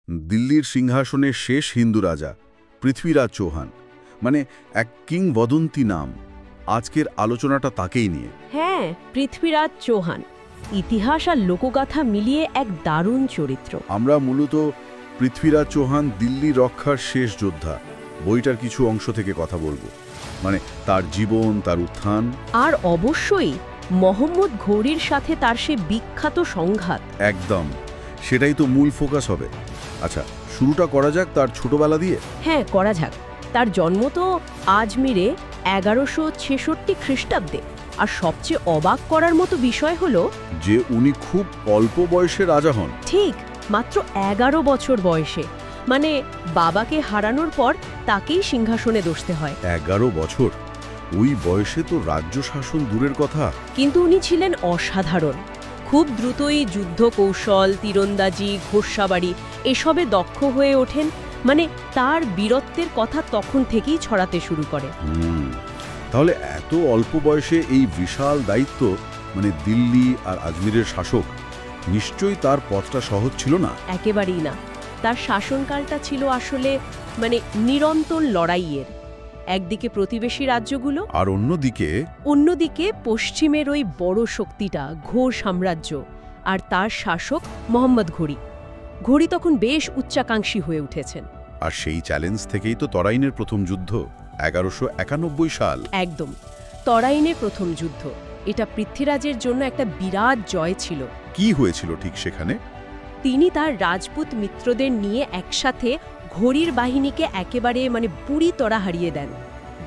দিল্লির সিংহাসনের শেষ হিন্দু রাজা পৃথ্বীরাজ চৌহান, মানে এক কিংবদন্তি নাম। আজকের আলোচনাটা তাকেই নিয়ে। হ্যাঁ, পৃথ্বীরাজ চৌহান ইতিহাস আর লোকগাথা মিলিয়ে এক দারুণ চরিত্র। আমরা মূলত পৃথ্বীরাজ চৌহান দিল্লি রক্ষার শেষ যোদ্ধা বইটার কিছু অংশ থেকে কথা বলবো, মানে তার জীবন, তার উত্থান, আর অবশ্যই মোহাম্মদ ঘোরির সাথে তার সে বিখ্যাত সংঘাত। একদম সেটাই তো মূল ফোকাস হবে। আচ্ছা, শুরুটা করা যাক তার ছোটবেলা দিয়ে। হ্যাঁ, করা যাক। তার জন্ম তো আজমিরে 1166 খ্রিস্টাব্দে। আর সবচেয়ে অবাক করার মতো বিষয় হলো যে উনি খুব অল্প বয়সে রাজা হন। ঠিক, মাত্র 11 বছর বয়সে। মানে বাবাকে হারানোর পর তাকেই সিংহাসনে বসতে হয়। 11 বছর! ওই বয়সে তো রাজ্য শাসন দূরের কথা। কিন্তু উনি ছিলেন অসাধারণ। খুব দ্রুতই যুদ্ধ কৌশল, তীরন্দাজি, ঘোড়সাবাড়ি এসবে দক্ষ হয়ে ওঠেন। মানে তার বীরত্বের কথা তখন থেকেই ছড়াতে শুরু করে। তাহলে এত অল্প বয়সে এই বিশাল দায়িত্ব, মানে দিল্লি আর আজমিরের শাসক, নিশ্চয়ই তার পথটা সহজ ছিল না। একেবারেই না। তার শাসনকালটা ছিল আসলে নিরন্তর লড়াইয়ের। একদিকে প্রতিবেশী রাজ্যগুলো, আর অন্যদিকে পশ্চিমের ওই বড় শক্তিটা ঘোর সাম্রাজ্য আর তার শাসক মোহাম্মদ ঘোরি তখন বেশ উচ্চাকাঙ্ক্ষী হয়ে উঠেছেন। আর সেই চ্যালেঞ্জ থেকেই তো তরাইনের প্রথম যুদ্ধ, 1191 সাল। একদম, তরাইনের প্রথম যুদ্ধ। এটা পৃথ্বীরাজের জন্য একটা বিরাট জয় ছিল। কি হয়েছিল ঠিক সেখানে? তিনি তার রাজপুত মিত্রদের নিয়ে একসাথে ঘোরির বাহিনীকে একেবারে বুড়ি তরা হারিয়ে দেন।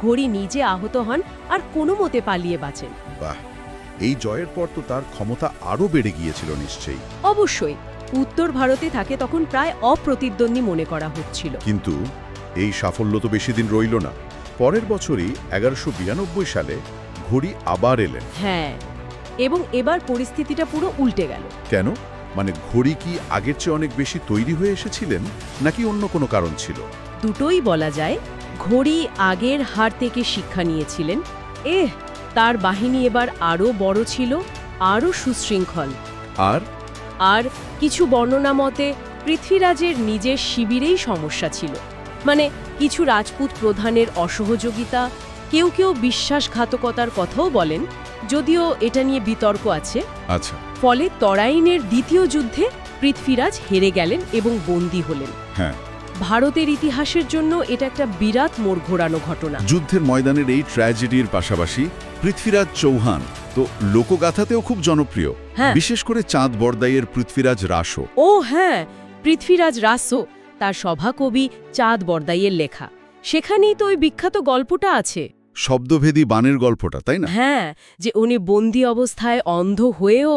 ঘোরি নিজে আহত হন আর কোনো মতে পালিয়ে বাঁচেন। বাহ, এই জয়ের পর তো তার ক্ষমতা আরও বেড়ে গিয়েছিল নিশ্চয়ই। অবশ্যই। উত্তর ভারতে তাকে তখন প্রায় অপ্রতিদ্বন্দ্বী মনে করা হচ্ছিল। কিন্তু এই সাফল্য তো বেশি দিন রইল না। পরের বছরই 1192 সালে ঘোরি আবার এলেন। হ্যাঁ, এবং এবার পরিস্থিতিটা পুরো উল্টে গেল। কেন? মানে ঘোরি কি আগের চেয়ে অনেক বেশি তৈরি হয়ে এসেছিলেন, নাকি অন্য কোনো কারণ ছিল? দুটোই বলা যায়। ঘোরি আগের হার থেকে শিক্ষা নিয়েছিলেন। তার বাহিনী এবার আরও বড় ছিল, আরও সুশৃঙ্খল। আর কিছু বর্ণনা মতে পৃথ্বীরাজের নিজের শিবিরেই সমস্যা ছিল। মানে কিছু রাজপুত প্রধানের অসহযোগিতা, কেউ কেউ বিশ্বাসঘাতকতার কথাও বলেন, যদিও এটা নিয়ে বিতর্ক আছে। আচ্ছা। ফলে তরাইনের দ্বিতীয় যুদ্ধে পৃথ্বীরাজ হেরে গেলেন এবং বন্দী হলেন। হ্যাঁ, ভারতের ইতিহাসের জন্য এটা একটা বিরাট মোড় ঘোরানো ঘটনা। যুদ্ধের ময়দানের এই ট্র্যাজেডির পাশাপাশি পৃথ্বীরাজ চৌহান তো লোকগাথাতেও খুব জনপ্রিয়। হ্যাঁ, বিশেষ করে চাঁদ বরদাইয়ের পৃথ্বীরাজ রাসো। ও হ্যাঁ, পৃথ্বীরাজ রাসো তার সভাকবি চাঁদ বরদাইয়ের লেখা। সেখানেই তো ওই বিখ্যাত গল্পটা আছে, শব্দভেদী বানের গল্পটা, তাই না? হ্যাঁ, যে উনি বন্দী অবস্থায় অন্ধ হয়েও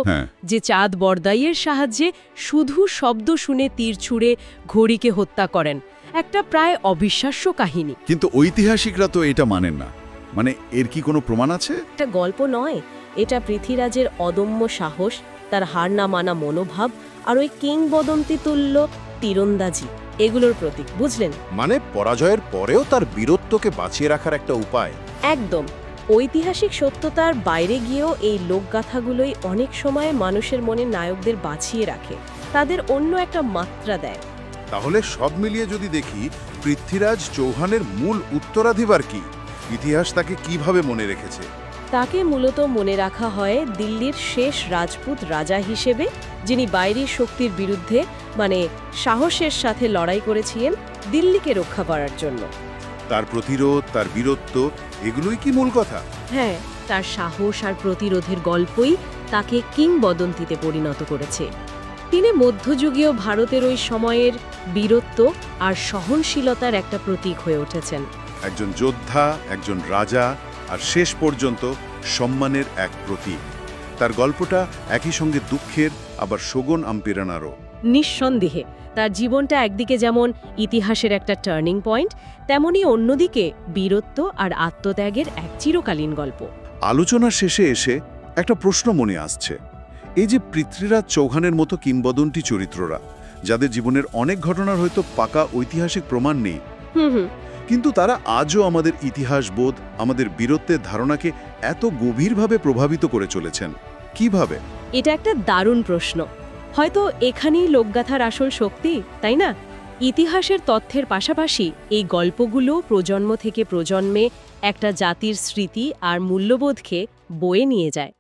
যে চাঁদ বরদাইয়ের সাহায্যে শুধু শব্দ শুনে তীর ছুঁড়ে ঘোরিকে হত্যা করেন। একটা প্রায় অবিশ্বাস্য কাহিনী। কিন্তু ঐতিহাসিকরা তো এটা মানেন না। মানে এর কি কোনো প্রমাণ আছে? এটা গল্প নয়, এটা পৃথ্বীরাজের অদম্য সাহস, তার হার না মানা মনোভাব আর ওই কিংবদন্তি তুল্য তীরন্দাজি, এগুলোর প্রতীক, বুঝলেন? মানে পরাজয়ের পরেও তার বীরত্বকে বাঁচিয়ে রাখার একটা উপায়। একদম। ঐতিহাসিক সত্যতার বাইরে গিয়েও এই লোকগাথাগুলোই অনেক সময় মানুষের মনে নায়কদের বাঁচিয়ে রাখে, তাদের অন্য একটা মাত্রা দেয়। তাহলে সব মিলিয়ে যদি দেখি, পৃথ্বীরাজ চৌহানের মূল উত্তরাধিকার কি? ইতিহাস তাকে কিভাবে মনে রেখেছে? তাকে মূলত মনে রাখা হয় দিল্লির শেষ রাজপুত রাজা হিসেবে, যিনি বাইরের শক্তির বিরুদ্ধে সাহসের সাথে লড়াই করেছিলেন দিল্লিকে রক্ষা করার জন্য। তার প্রতিরোধ, তার বীরত্ব, এগুলোই কি মূল কথা? হ্যাঁ, তার সাহস আর প্রতিরোধের গল্পই তাকে কিংবদন্তিতে পরিণত করেছে। তিনি মধ্যযুগীয় ভারতের ওই সময়ের বীরত্ব আর সহনশীলতার একটা প্রতীক হয়ে উঠেছেন। একজন যোদ্ধা, একজন রাজা, আর শেষ পর্যন্ত সম্মানের এক প্রতীক। তার গল্পটা একই সঙ্গে দুঃখের, আবার শোভন আম্পিরানারও। নিঃসন্দেহে তার জীবনটা একদিকে যেমন ইতিহাসের একটা টার্নিং পয়েন্ট, তেমনি অন্যদিকে বীরত্ব আর আত্মত্যাগের এক চিরকালীন গল্প। আলোচনার শেষে এসে একটা প্রশ্ন মনে আসছে। এই যে পৃথ্বীরাজ চৌহানের মতো কিংবদন্তি চরিত্ররা, যাদের জীবনের অনেক ঘটনার হয়তো পাকা ঐতিহাসিক প্রমাণ নেই, কিন্তু তারা আজও আমাদের ইতিহাসবোধ, আমাদের বীরত্বের ধারণাকে এত গভীরভাবে প্রভাবিত করে চলেছেন, কিভাবে? এটা একটা দারুণ প্রশ্ন। হয়তো এখানেই লোকগাথার আসল শক্তি, তাই না? ইতিহাসের তথ্যের পাশাপাশি এই গল্পগুলো প্রজন্ম থেকে প্রজন্মে একটা জাতির স্মৃতি আর মূল্যবোধকে বয়ে নিয়ে যায়।